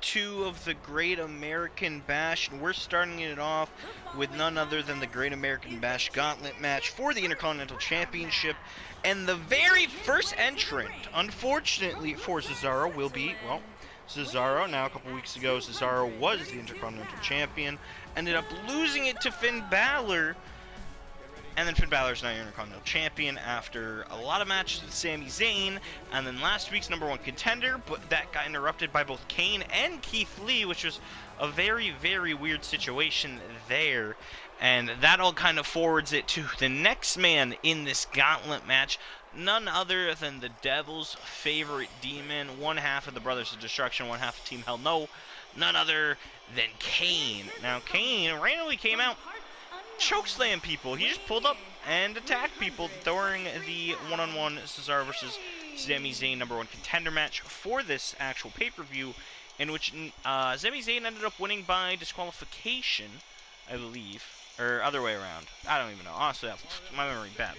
2 of the Great American Bash, and we're starting it off with none other than the Great American Bash Gauntlet match for the Intercontinental Championship. And the very first entrant, unfortunately for Cesaro, will be, well, Cesaro. Now, a couple weeks ago, Cesaro was the Intercontinental Champion, ended up losing it to Finn Balor. And then Finn Balor's now Intercontinental Champion after a lot of matches with Sami Zayn. And then last week's #1 contender, but that got interrupted by both Kane and Keith Lee, which was a very, very weird situation there. And that all kind of forwards it to the next man in this gauntlet match. None other than the Devil's favorite demon. One half of the Brothers of Destruction, one half of Team Hell No. None other than Kane. Now, Kane randomly came out, chokeslam people. He just pulled up and attacked people during the one-on-one Cesaro versus Sami Zayn #1 contender match for this actual pay-per-view, in which Sami Zayn ended up winning by disqualification, I believe, or other way around. I don't even know. Honestly, my memory bad.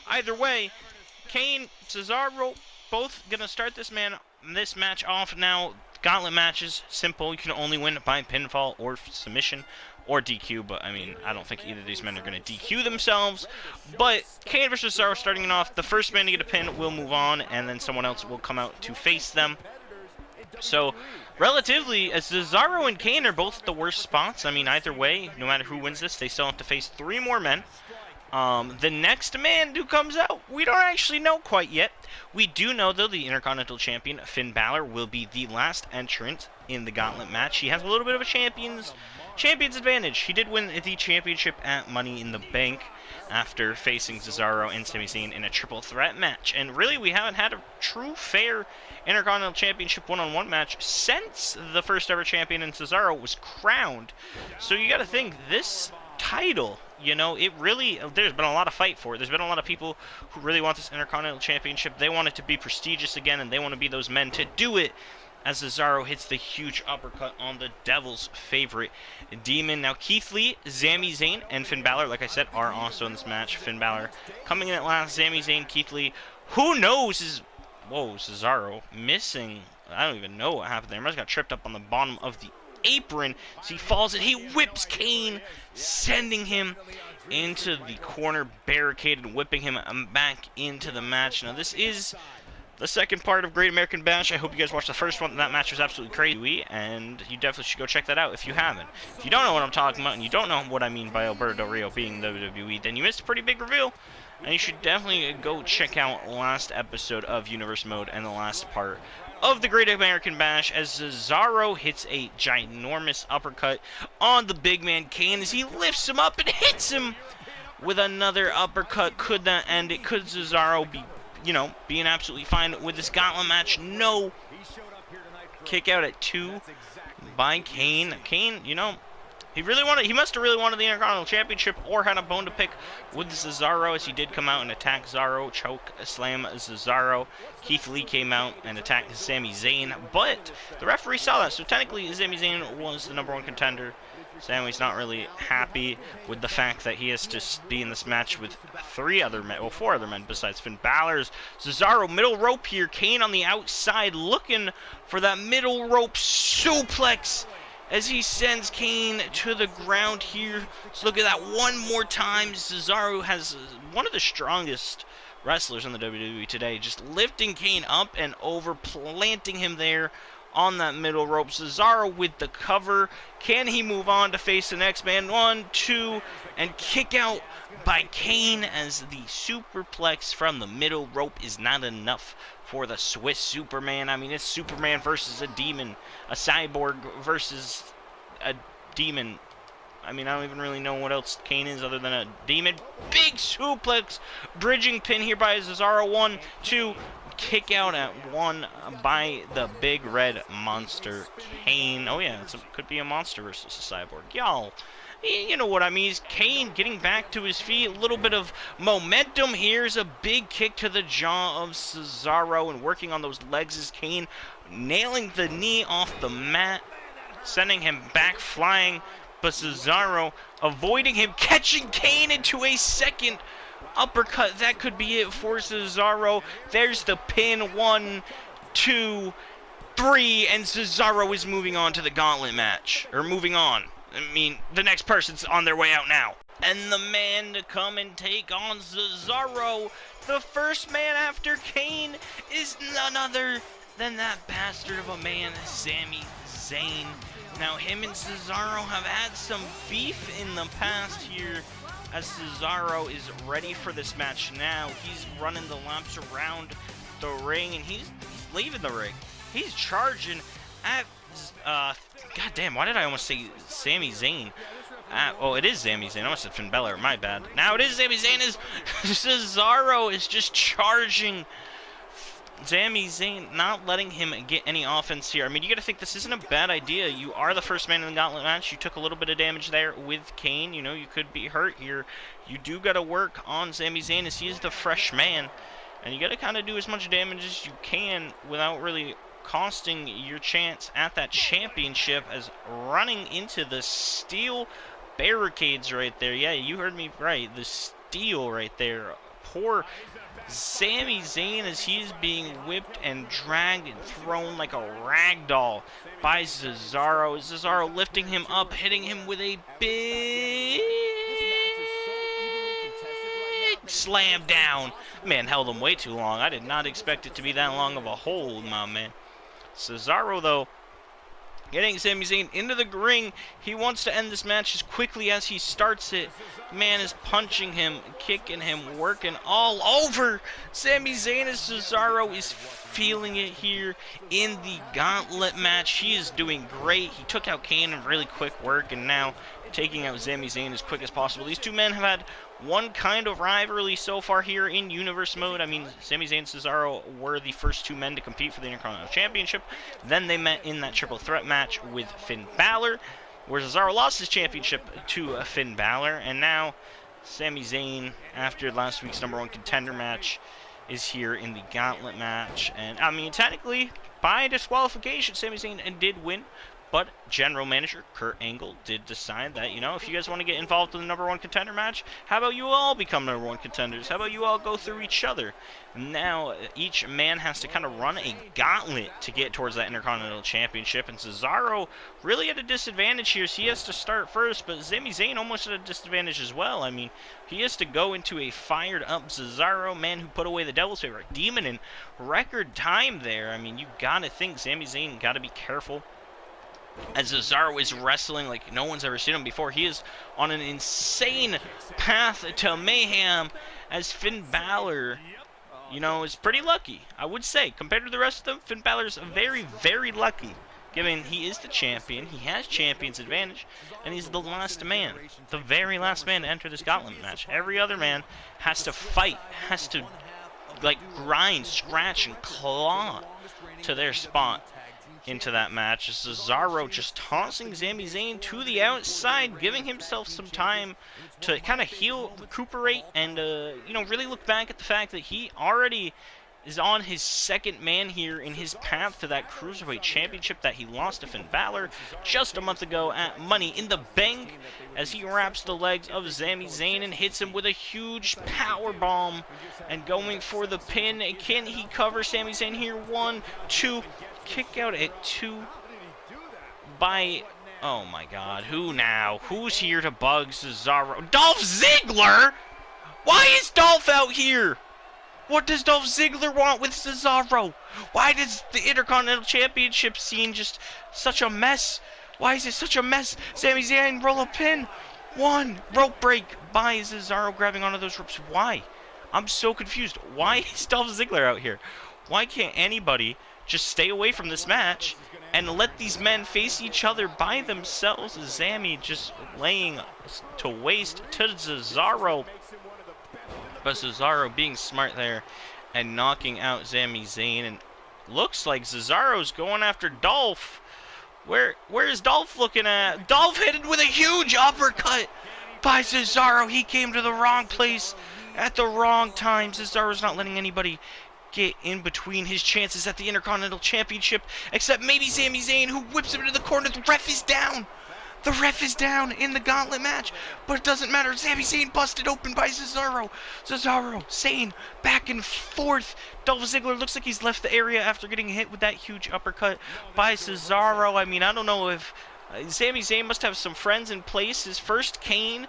Either way, Kane, Cesaro, both gonna start this match off now. Gauntlet matches, simple. You can only win by pinfall or submission or DQ, but I mean, I don't think either of these men are going to DQ themselves. But Kane versus Cesaro starting it off. The first man to get a pin will move on, and then someone else will come out to face them. So, relatively, as Cesaro and Kane are both at the worst spots. I mean, either way, no matter who wins this, they still have to face 3 more men. The next man who comes out, we don't actually know quite yet. We do know, though, the Intercontinental Champion, Finn Balor, will be the last entrant in the Gauntlet match. He has a little bit of a champion's advantage. He did win the championship at Money in the Bank after facing Cesaro and Sami Zayn in a triple threat match. And really, we haven't had a true, fair Intercontinental Championship one-on-one match since the first ever champion in Cesaro was crowned. So you got to think, this title, you know, it really, there's been a lot of fight for it. There's been a lot of people who really want this Intercontinental Championship. They want it to be prestigious again, and they want to be those men to do it, as Cesaro hits the huge uppercut on the Devil's favorite demon. Now, Keith Lee, Sami Zayn, and Finn Balor, like I said, are also in this match. Finn Balor coming in at last, Sami Zayn, Keith Lee. Who knows? Whoa, Cesaro missing. I don't even know what happened there. He must have got tripped up on the bottom of the apron. So he falls and he whips Kane, sending him into the corner barricade and whipping him back into the match. Now, this is the second part of Great American Bash. I hope you guys watched the first one. That match was absolutely crazy, and you definitely should go check that out if you haven't. If you don't know what I'm talking about, and you don't know what I mean by Alberto Del Rio being the WWE, then you missed a pretty big reveal, and you should definitely go check out last episode of Universe Mode and the last part of the Great American Bash, as Cesaro hits a ginormous uppercut on the big man Kane as he lifts him up and hits him with another uppercut. Could that end it? Could Cesaro be, you know, being absolutely fine with this gauntlet match? No. Kick out at 2 by Kane. Kane, you know, he must have really wanted the Intercontinental Championship, or had a bone to pick with Cesaro, as he did come out and attack Cesaro, choke slam Cesaro. Keith Lee came out and attacked Sami Zayn, but the referee saw that, so technically Sami Zayn was the #1 contender. Sami's not really happy with the fact that he has to be in this match with 4 other men besides Finn Balor. Cesaro, middle rope here. Kane on the outside looking for that middle rope suplex as he sends Kane to the ground here. Let's look at that one more time. Cesaro has one of the strongest wrestlers in the WWE today, just lifting Kane up and over, planting him there on that middle rope. Cesaro with the cover. Can he move on to face the next man? 1, 2, and kick out by Kane, as the superplex from the middle rope is not enough for the Swiss Superman. I mean, it's Superman versus a demon, a cyborg versus a demon. I mean, I don't even really know what else Kane is other than a demon. Big suplex, bridging pin here by Cesaro. 1, 2, kick out at 1 by the big red monster Kane. Oh yeah, it could be a monster versus a cyborg. Y'all, you know what I mean. Kane getting back to his feet. A little bit of momentum. Here's a big kick to the jaw of Cesaro, and working on those legs is Kane, nailing the knee off the mat, sending him back flying, but Cesaro avoiding him, catching Kane into a second uppercut. That could be it for Cesaro. There's the pin. 1, 2, 3, and Cesaro is moving on to the gauntlet match. Or moving on. I mean, the next person's on their way out now. And the man to come and take on Cesaro, the first man after Kane, is none other than that bastard of a man, Sami Zayn. Now, him and Cesaro have had some beef in the past here, as Cesaro is ready for this match now. He's running the laps around the ring, and he's leaving the ring. He's charging at, goddamn, why did I almost say Sami Zayn? Oh, it is Sami Zayn. I almost said Finn Balor. My bad. Now it is Sami Zayn. Cesaro is just charging Sami Zayn, not letting him get any offense here. I mean, you got to think this isn't a bad idea. You are the first man in the gauntlet match. You took a little bit of damage there with Kane. You know, you could be hurt here. You do got to work on Sami Zayn as he is the fresh man. And you got to kind of do as much damage as you can without really costing your chance at that championship, as running into the steel barricades right there. Yeah, you heard me right. The steel right there. Poor Sami Zayn as he's being whipped and dragged and thrown like a rag doll by Cesaro. Cesaro lifting him up, hitting him with a big slam down. Man held him way too long. I did not expect it to be that long of a hold, my man. Cesaro, though, getting Sami Zayn into the ring. He wants to end this match as quickly as he starts it. Man is punching him, kicking him, working all over Sami Zayn as Cesaro is feeling it here in the gauntlet match. He is doing great. He took out Kane in really quick work, and now taking out Sami Zayn as quick as possible. These two men have had one kind of rivalry so far here in Universe mode. I mean, Sami Zayn and Cesaro were the first two men to compete for the Intercontinental Championship. Then they met in that triple threat match with Finn Balor, where Cesaro lost his championship to Finn Balor. And now Sami Zayn, after last week's #1 contender match, is here in the gauntlet match. And, I mean, technically, by disqualification, Sami Zayn did win. But General Manager Kurt Angle did decide that, you know, if you guys want to get involved in the #1 contender match, how about you all become #1 contenders? How about you all go through each other? Now, each man has to kind of run a gauntlet to get towards that Intercontinental Championship. And Cesaro really at a disadvantage here. So he has to start first, but Sami Zayn almost at a disadvantage as well. I mean, he has to go into a fired-up Cesaro, man who put away the Devil's favorite Demon in record time there. I mean, you got to think Sami Zayn got to be careful, as Cesaro is wrestling like no one's ever seen him before. He is on an insane path to mayhem, as Finn Balor, you know, is pretty lucky, I would say. Compared to the rest of them, Finn Balor's very, very lucky, given he is the champion, he has champion's advantage, and he's the last man, the very last man to enter this gauntlet match. Every other man has to fight, has to, like, grind, scratch, and claw to their spot into that match. Cesaro just tossing Sami Zayn to the outside, giving himself some time to kind of heal, recuperate, and, you know, really look back at the fact that he already is on his second man here in his path to that Cruiserweight Championship that he lost to Finn Balor just a month ago at Money in the Bank, as he wraps the legs of Sami Zayn and hits him with a huge power bomb and going for the pin. Can he cover Sami Zayn here? 1, 2, kick out at 2 by, oh my god, who now? Who's here to bug Cesaro? Dolph Ziggler? Why is Dolph out here? What does Dolph Ziggler want with Cesaro? Why does the Intercontinental Championship scene just such a mess? Why is it such a mess? Sami Zayn roll a pin. 1, rope break by Cesaro grabbing onto those ropes. Why? I'm so confused. Why is Dolph Ziggler out here? Why can't anybody just stay away from this match and let these men face each other by themselves? Sami just laying to waste to Cesaro. But Cesaro being smart there and knocking out Sami Zayn. And looks like Cesaro's going after Dolph. Where is Dolph looking at? Dolph hit it with a huge uppercut by Cesaro. He came to the wrong place at the wrong time. Cesaro's not letting anybody get in between his chances at the Intercontinental Championship, except maybe Sami Zayn, who whips him into the corner. The ref is down. The ref is down in the gauntlet match, but it doesn't matter. Sami Zayn busted open by Cesaro. Cesaro, Zayn, back and forth. Dolph Ziggler looks like he's left the area after getting hit with that huge uppercut by Cesaro. I mean, I don't know if Sami Zayn must have some friends in place. His first Kane.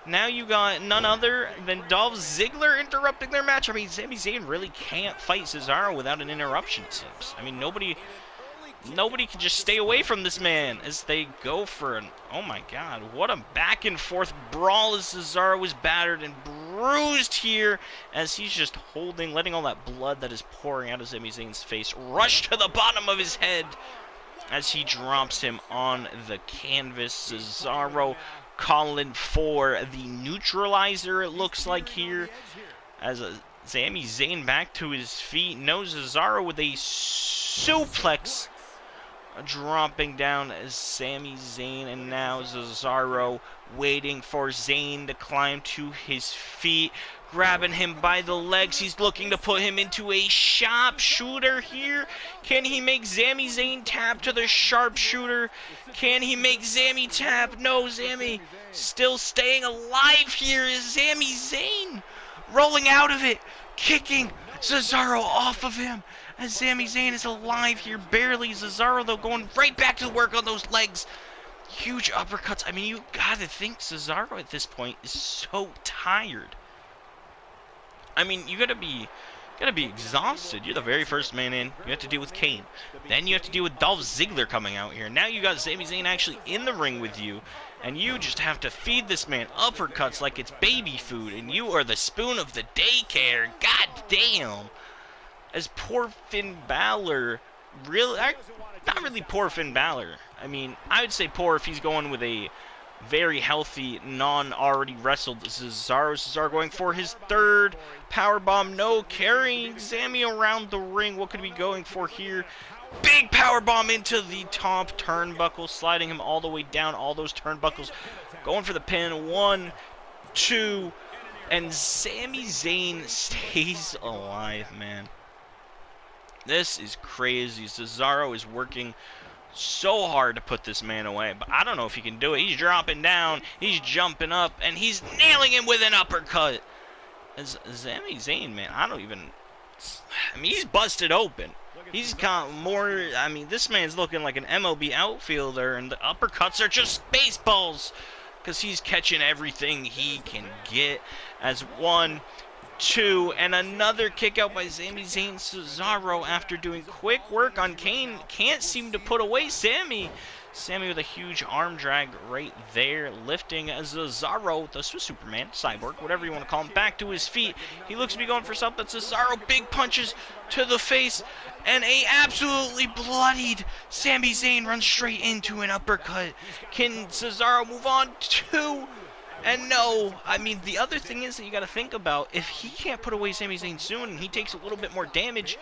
Now you got none other than Dolph Ziggler interrupting their match. I mean, Sami Zayn really can't fight Cesaro without an interruption, it seems. I mean, nobody can just stay away from this man as they go for an... Oh my god, what a back and forth brawl as Cesaro is battered and bruised here as he's just letting all that blood that is pouring out of Sami Zayn's face rush to the bottom of his head as he drops him on the canvas. Cesaro calling for the neutralizer, it looks like here, as Sami Zayn back to his feet. No, Cesaro with a suplex, dropping down as Sami Zayn, and now Cesaro waiting for Zayn to climb to his feet, grabbing him by the legs. He's looking to put him into a sharpshooter here. Can he make Sami Zayn tap to the sharpshooter? Can he make Sami tap? No, Sami still staying alive here. Is Sami Zayn rolling out of it, kicking Cesaro off of him as Sami Zayn is alive here, barely. Cesaro, though, going right back to work on those legs. Huge uppercuts. I mean, you gotta think Cesaro at this point is so tired. I mean, you gotta be exhausted. You're the very first man in. You have to deal with Kane. Then you have to deal with Dolph Ziggler coming out here. Now you got Sami Zayn actually in the ring with you, and you just have to feed this man uppercuts like it's baby food, and you are the spoon of the daycare. God damn. As poor Finn Balor, not really poor Finn Balor. I mean, I would say poor if he's going with a very healthy, already wrestled Cesaro. Cesaro going for his third powerbomb. No, carrying Sami around the ring. What could he be going for here? Big powerbomb into the top turnbuckle, sliding him all the way down all those turnbuckles. Going for the pin. 1, 2, and Sami Zayn stays alive, man. This is crazy. Cesaro is working so hard to put this man away, but I don't know if he can do it. He's dropping down, he's jumping up, and he's nailing him with an uppercut. As Sami Zayn, man, I mean, he's busted open. He's got more, I mean, this man's looking like an MLB outfielder, and the uppercuts are just baseballs, because he's catching everything he can get. As 1, 2, and another kick out by Sami Zayn. Cesaro, after doing quick work on Kane, can't seem to put away Sami. Sami with a huge arm drag right there, lifting Cesaro, the Superman, Cyborg, whatever you want to call him, back to his feet. He looks to be going for something. Cesaro, big punches to the face, and a absolutely bloodied Sami Zayn runs straight into an uppercut. Can Cesaro move on? 2. And no, I mean, the other thing is that you got to think about, if he can't put away Sami Zayn soon and he takes a little bit more damage,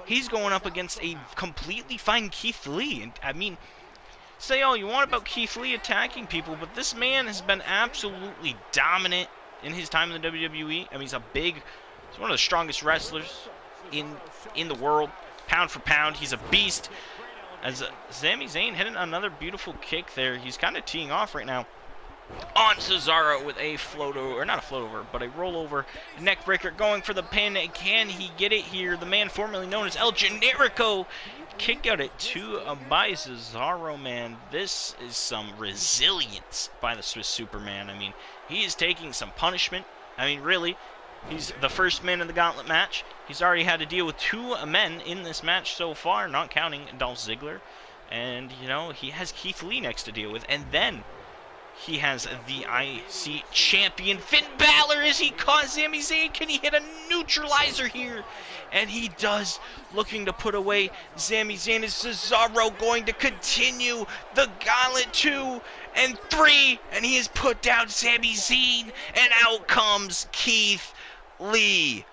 he's going up against a completely fine Keith Lee. And I mean, say all you want about Keith Lee attacking people, but this man has been absolutely dominant in his time in the WWE. I mean, he's one of the strongest wrestlers in the world, pound for pound. He's a beast. As Sami Zayn hitting another beautiful kick there, he's kind of teeing off right now on Cesaro with a not a float over, but a rollover neck breaker, going for the pin. Can he get it here? The man formerly known as El Generico kick out at 2 by Cesaro, man. This is some resilience by the Swiss Superman. I mean, he is taking some punishment. I mean, really, he's the first man in the gauntlet match. He's already had to deal with 2 men in this match so far, not counting Dolph Ziggler. And, you know, he has Keith Lee next to deal with. And then he has the IC champion Finn Balor as he caught Sami Zayn. Can he hit a neutralizer here? And he does, looking to put away Sami Zayn. Is Cesaro going to continue the gauntlet? 2 and 3, and he has put down Sami Zayn, and out comes Keith Lee.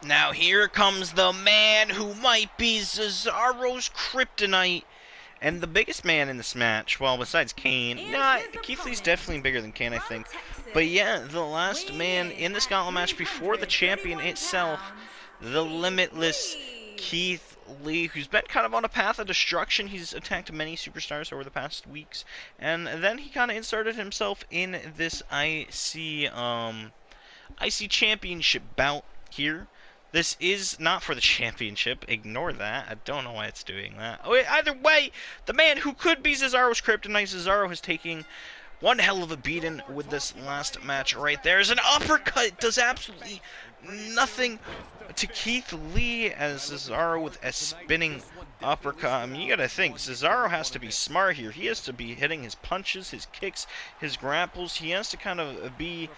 Now here comes the man who might be Cesaro's kryptonite. And the biggest man in this match, well, besides Kane, Keith Lee's definitely bigger than Kane, I think. But yeah, the last man in this gauntlet match before the champion itself, the limitless Keith Lee, who's been kind of on a path of destruction. He's attacked many superstars over the past weeks, and then he kind of inserted himself in this IC Championship bout here. This is not for the championship. Ignore that. I don't know why it's doing that. Oh, either way, the man who could be Cesaro's kryptonite, Cesaro, is taking one hell of a beating with this last match right there. As an uppercut does absolutely nothing to Keith Lee, as Cesaro with a spinning uppercut. I mean, you gotta think, Cesaro has to be smart here. He has to be hitting his punches, his kicks, his grapples. He has to kind of be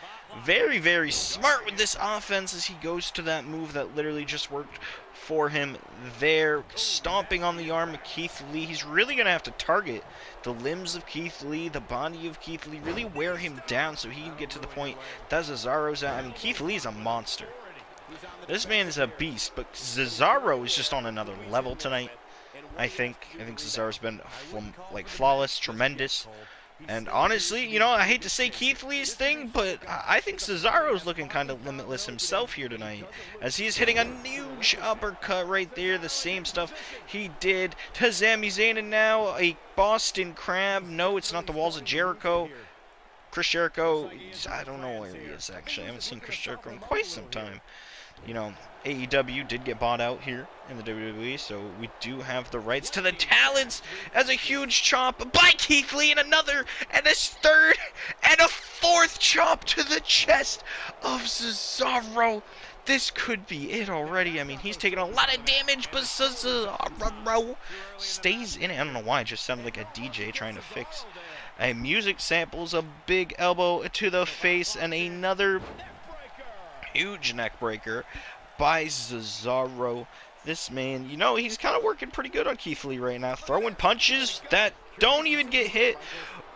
very, very smart with this offense as he goes to that move that literally just worked for him there, stomping on the arm of Keith Lee. He's really gonna have to target the limbs of Keith Lee, the body of Keith Lee, really wear him down so he can get to the point that Cesaro's at. I mean, Keith Lee's a monster. This man is a beast, but Cesaro is just on another level tonight. I think Cesaro's been like flawless, tremendous. And honestly, you know, I hate to say Keith Lee's thing, but I think Cesaro's looking kind of limitless himself here tonight, as he's hitting a huge uppercut right there, the same stuff he did to Sami Zayn, and now a Boston Crab. No, it's not the Walls of Jericho. Chris Jericho, I don't know where he is, actually. I haven't seen Chris Jericho in quite some time. You know, AEW did get bought out here in the WWE, so we do have the rights to the talents, as a huge chop by Keith Lee, and another, and a third, and a fourth chop to the chest of Cesaro. This could be it already. I mean, he's taking a lot of damage, but Cesaro stays in it. I don't know why, it just sounded like a DJ trying to fix a music samples. A big elbow to the face, and another huge neck breaker by Cesaro. This man, you know, he's kind of working pretty good on Keith Lee right now, throwing punches that don't even get hit,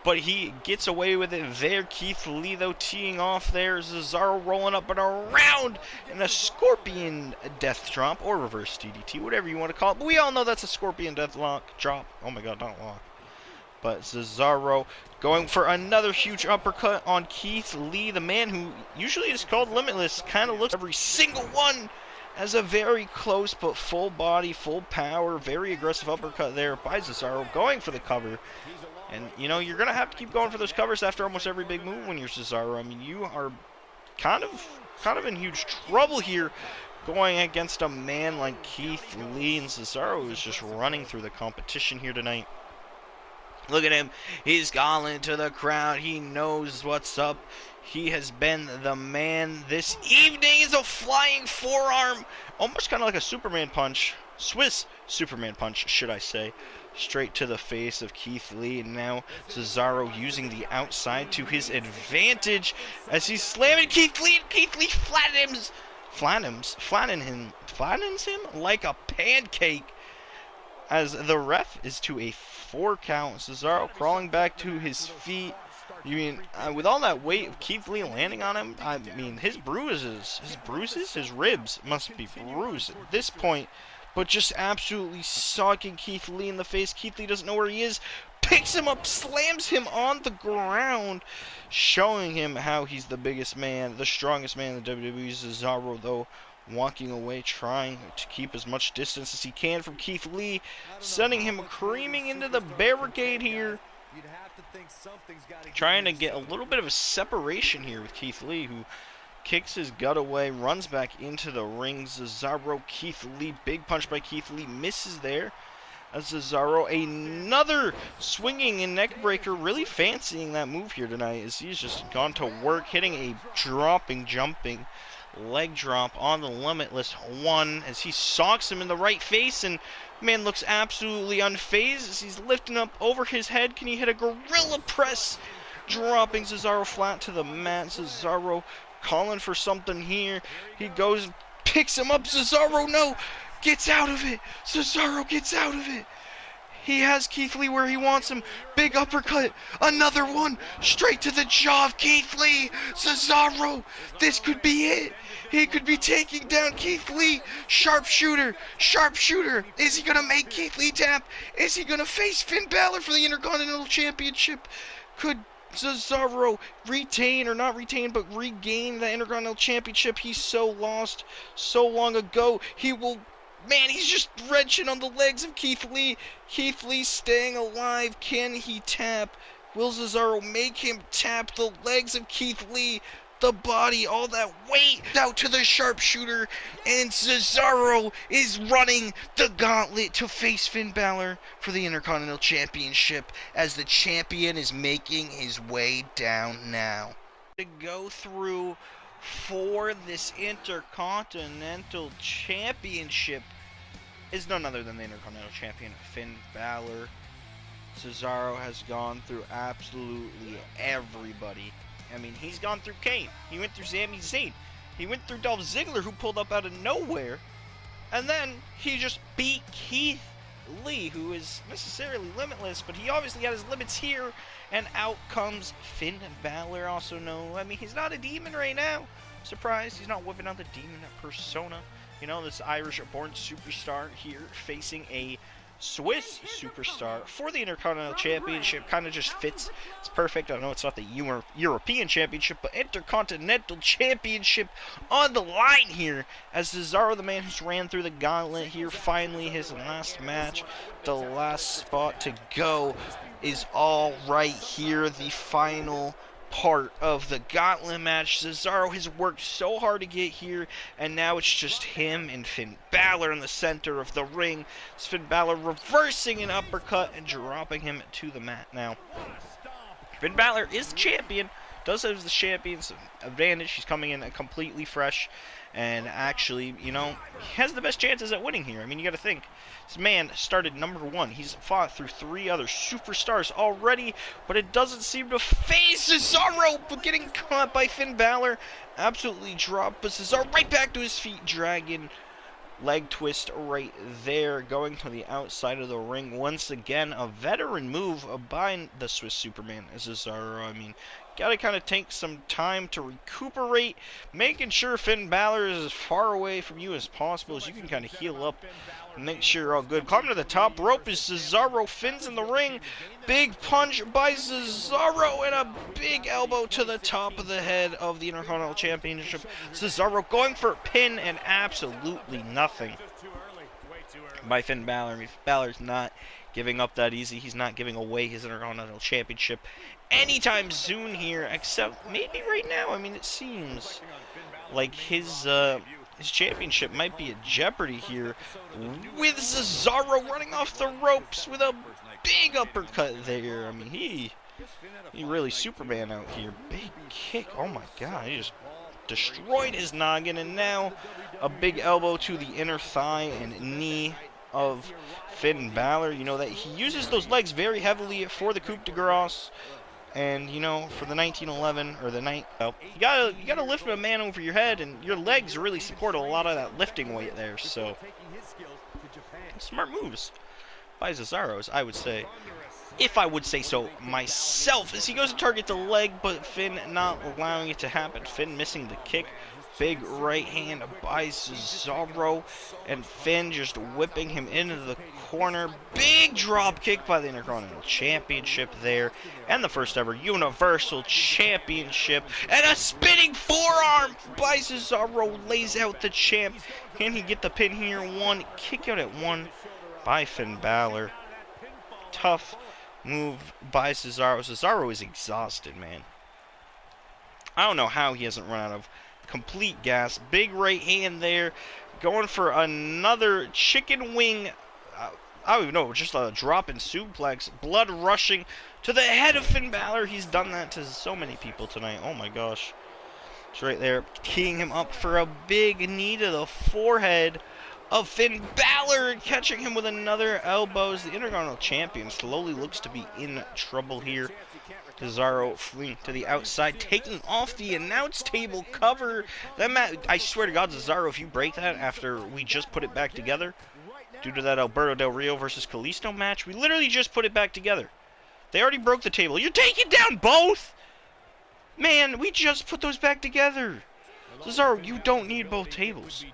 but he gets away with it there. Keith Lee, though, teeing off there. Cesaro rolling up and around in a scorpion death drop, or reverse DDT, whatever you want to call it, but we all know that's a scorpion death lock drop. Oh my god, not lock. But Cesaro going for another huge uppercut on Keith Lee, the man who usually is called limitless. Kind of looks every single one as a very close but full body, full power, very aggressive uppercut there by Cesaro, going for the cover. And, you know, you're going to have to keep going for those covers after almost every big move when you're Cesaro. I mean, you are kind of in huge trouble here going against a man like Keith Lee, and Cesaro is just running through the competition here tonight. Look at him. He's calling to the crowd. He knows what's up. He has been the man this evening. Is a flying forearm. Almost kind of like a Superman punch. Swiss Superman punch, should I say. Straight to the face of Keith Lee. And now Cesaro using the outside to his advantage as he's slamming Keith Lee. And Keith Lee flattens him like a pancake, as the ref is to a 4 count. Cesaro crawling back to his feet. You mean, with all that weight of Keith Lee landing on him, I mean, his ribs must be bruised at this point. But just absolutely socking Keith Lee in the face. Keith Lee doesn't know where he is. Picks him up, slams him on the ground, showing him how he's the biggest man, the strongest man in the WWE. Cesaro, though, walking away, trying to keep as much distance as he can from Keith Lee, sending him creaming into the barricade here, trying to get a little bit of a separation here with Keith Lee, who kicks his gut away, runs back into the ring. Cesaro, Keith Lee, big punch by Keith Lee, misses there. As Cesaro, another swinging and neck breaker, really fancying that move here tonight, as he's just gone to work, hitting a jumping leg drop on the Limitless One, as he socks him in the right face, and man looks absolutely unfazed as he's lifting up over his head. Can he hit a gorilla press, dropping Cesaro flat to the mat? Cesaro calling for something here. He goes, picks him up. Cesaro, no, gets out of it. Cesaro gets out of it. He has Keith Lee where he wants him. Big uppercut. Another one. Straight to the jaw of Keith Lee. Cesaro. This could be it. He could be taking down Keith Lee. Sharpshooter. Sharpshooter. Is he going to make Keith Lee tap? Is he going to face Finn Balor for the Intercontinental Championship? Could Cesaro retain, or not retain, but regain the Intercontinental Championship? He's so lost so long ago. He will Man, he's just wrenching on the legs of Keith Lee. Keith Lee staying alive. Can he tap? Will Cesaro make him tap the legs of Keith Lee? The body, all that weight out to the sharpshooter, and Cesaro is running the gauntlet to face Finn Balor for the Intercontinental Championship as the champion is making his way down now. To go through for this Intercontinental Championship is none other than the Intercontinental Champion, Finn Balor. Cesaro has gone through absolutely everybody. I mean, he's gone through Kane. He went through Sami Zayn. He went through Dolph Ziggler, who pulled up out of nowhere. And then he just beat Keith Lee, who is necessarily limitless, but he obviously had his limits here. And out comes Finn Balor, also known. I mean, he's not a demon right now. Surprised he's not whipping out the demon persona. You know, this Irish-born superstar here facing a Swiss superstar for the Intercontinental Championship. Kind of just fits. It's perfect. I know it's not the European Championship, but Intercontinental Championship on the line here as Cesaro, the man who's ran through the gauntlet here, finally his last match, the last spot to go is all right here, the final part of the gauntlet match. Cesaro has worked so hard to get here, and now it's just him and Finn Balor in the center of the ring. It's Finn Balor reversing an uppercut and dropping him to the mat. Now, Finn Balor is the champion, does have the champion's advantage. He's coming in completely fresh, and actually, you know, he has the best chances at winning here. I mean, you got to think, this man started #1. He's fought through 3 other superstars already, but it doesn't seem to phase Cesaro. But getting caught by Finn Balor, absolutely dropped. But Cesaro right back to his feet, dragging leg twist right there, going to the outside of the ring. Once again, a veteran move by the Swiss Superman as Cesaro. I mean, gotta kind of take some time to recuperate, making sure Finn Balor is as far away from you as possible as you can kind of heal up and make sure you're all good. Climbing to the top rope is Cesaro. Finn's in the ring. Big punch by Cesaro and a big elbow to the top of the head of the Intercontinental Championship. Cesaro going for a pin and absolutely nothing by Finn Balor. I mean, Balor's not giving up that easy. He's not giving away his Intercontinental Championship anytime soon here, except maybe right now. I mean, it seems like his championship might be at jeopardy here with Cesaro running off the ropes with a big uppercut there. I mean, he really Superman out here. Big kick. Oh my God, he just destroyed his noggin, and now a big elbow to the inner thigh and knee of Finn Balor. You know that he uses those legs very heavily for the coup de grace. And, you know, for the 1911, or the night, you gotta lift a man over your head, and your legs really support a lot of that lifting weight there, so smart moves by Cesaro, I would say. If I would say so myself, as he goes to target the leg, but Finn not allowing it to happen. Finn missing the kick. Big right hand by Cesaro, and Finn just whipping him into the corner. Big drop kick by the Intercontinental Championship there, and the first ever Universal Championship, and a spinning forearm by Cesaro lays out the champ. Can he get the pin here? One kick out at 1 by Finn Balor. Tough move by Cesaro. Cesaro is exhausted, man. I don't know how he hasn't run out of complete gas. Big right hand there, going for another chicken wing. I don't even know, just a drop in suplex. Blood rushing to the head of Finn Balor. He's done that to so many people tonight. Oh my gosh. It's right there, keying him up for a big knee to the forehead of Finn Balor, catching him with another elbow. As the Intercontinental Champion slowly looks to be in trouble here. Cesaro fleeing to the outside, taking off the announce table cover. That I swear to God, Cesaro, if you break that after we just put it back together, due to that Alberto Del Rio versus Kalisto match, we literally just put it back together. They already broke the table. You're taking down both? Man, we just put those back together. Cesaro, you don't need both tables.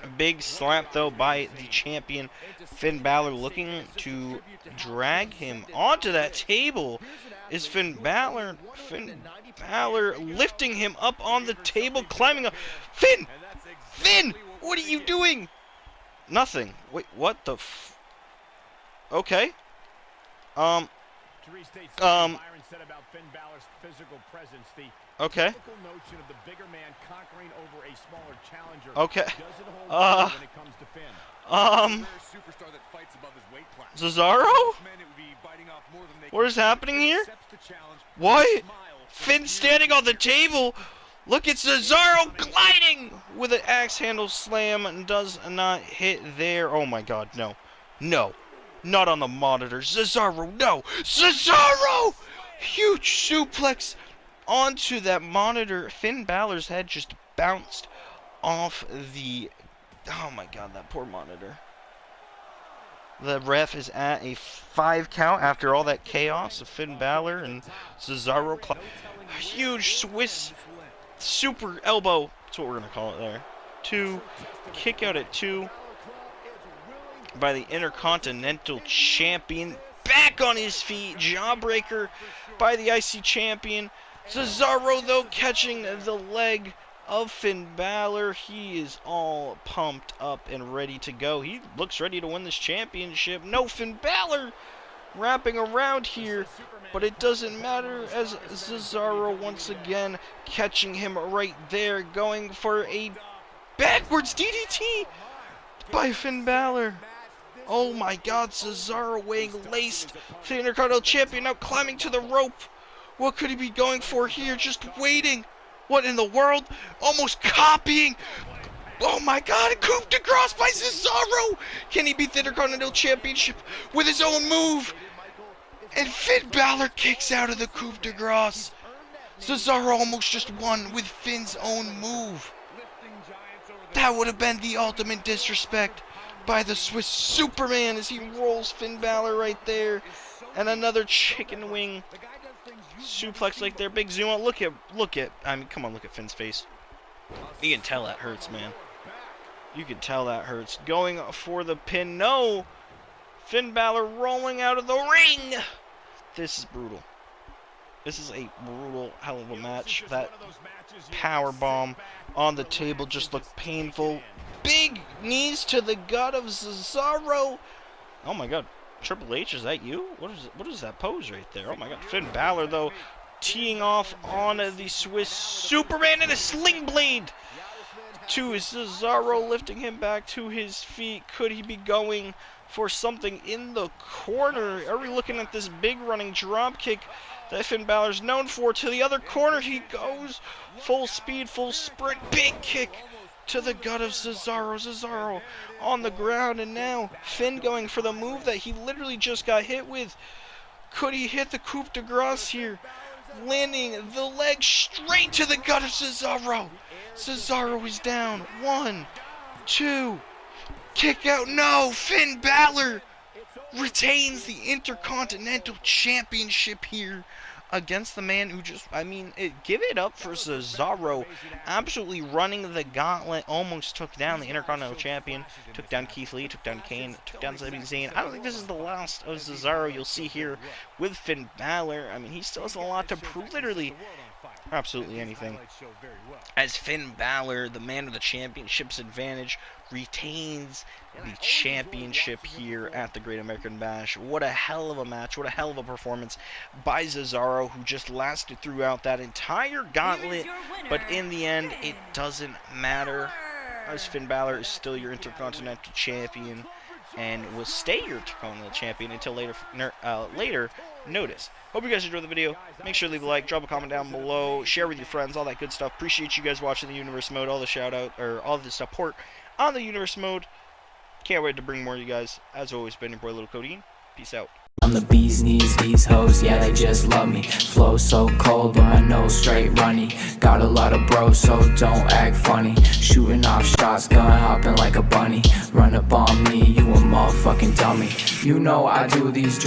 A big slap, though, by the champion. Finn Balor looking to drag him onto that table. Is Finn Balor lifting him up on the table, climbing up. Finn! What are you doing? Nothing. Wait, what the f... Okay. Okay. Okay. Cesaro? What is happening here? What? Finn standing on the table. Look at Cesaro gliding with an axe handle slam and does not hit there. Oh my god, no. No. Not on the monitor. Cesaro, no. Cesaro! Huge suplex onto that monitor. Finn Balor's head just bounced off the... Oh my god, that poor monitor. The ref is at a 5 count after all that chaos of Finn Balor and Cesaro. Huge Swiss super elbow. That's what we're going to call it there. 2. Kick out at 2 by the Intercontinental Champion. Back on his feet. Jawbreaker by the IC Champion. Cesaro, though, catching the leg of Finn Balor. He is all pumped up and ready to go. He looks ready to win this championship. No, Finn Balor wrapping around here, but it doesn't matter as Cesaro once again catching him right there, going for a backwards DDT by Finn Balor. Oh my god, Cesaro weighing laced. The Intercontinental Champion now climbing to the rope. What could he be going for here? Just waiting. What in the world? Almost copying. Oh my god, a coup de grace by Cesaro. Can he beat the Intercontinental Championship with his own move? And Finn Balor kicks out of the coup de grace. Cesaro almost just won with Finn's own move. That would have been the ultimate disrespect by the Swiss Superman as he rolls Finn Balor right there. And another chicken wing suplex like there. Big zoom out. Look at, I mean, come on, look at Finn's face. You can tell that hurts, man. You can tell that hurts. Going for the pin. No! Finn Balor rolling out of the ring! This is brutal. This is a brutal hell of a match. That power bomb on the table just looked painful. Big knees to the gut of Cesaro. Oh my god. Triple H, is that you? What is that pose right there? Oh my god. Finn Balor, though, teeing off on the Swiss Superman and a sling blade to Cesaro, lifting him back to his feet. Could he be going for something in the corner? Are we looking at this big running drop kick that Finn Balor's known for? To the other corner he goes. Full speed, full sprint, big kick to the gut of Cesaro. Cesaro on the ground, and now Finn going for the move that he literally just got hit with. Could he hit the coup de grace here? Landing the leg straight to the gut of Cesaro. Cesaro is down. 1, 2. Kick out. No. Finn Balor retains the Intercontinental Championship here against the man who just, I mean, give it up for Cesaro. Absolutely running the gauntlet. Almost took down the Intercontinental Champion. Took down Keith Lee. Took down Kane. Took down Sami Zayn. I don't think this is the last of Cesaro you'll see here with Finn Balor. I mean, he still has a lot to prove. Literally absolutely anything. As Finn Balor, the man with the championship's advantage, retains the championship here at the Great American Bash. What a hell of a match. What a hell of a performance by Cesaro, who just lasted throughout that entire gauntlet. But in the end, it doesn't matter, as Finn Balor is still your Intercontinental Champion and will stay your Intercontinental Champion until later notice. Hope you guys enjoyed the video. Make sure to leave a like, drop a comment down below, share with your friends, all that good stuff. Appreciate you guys watching the Universe Mode, all the shout out, or all the support on the Universe Mode. Can't wait to bring more to you guys. As always, been your boy Little Codeine. Peace out. I'm the bee's knees, these hoes, yeah, they just love me. Flow so cold, but my nose straight runny. Got a lot of bros, so don't act funny. Shooting off shots, gun hopping like a bunny. Run up on me, you a motherfucking dummy. You know I do these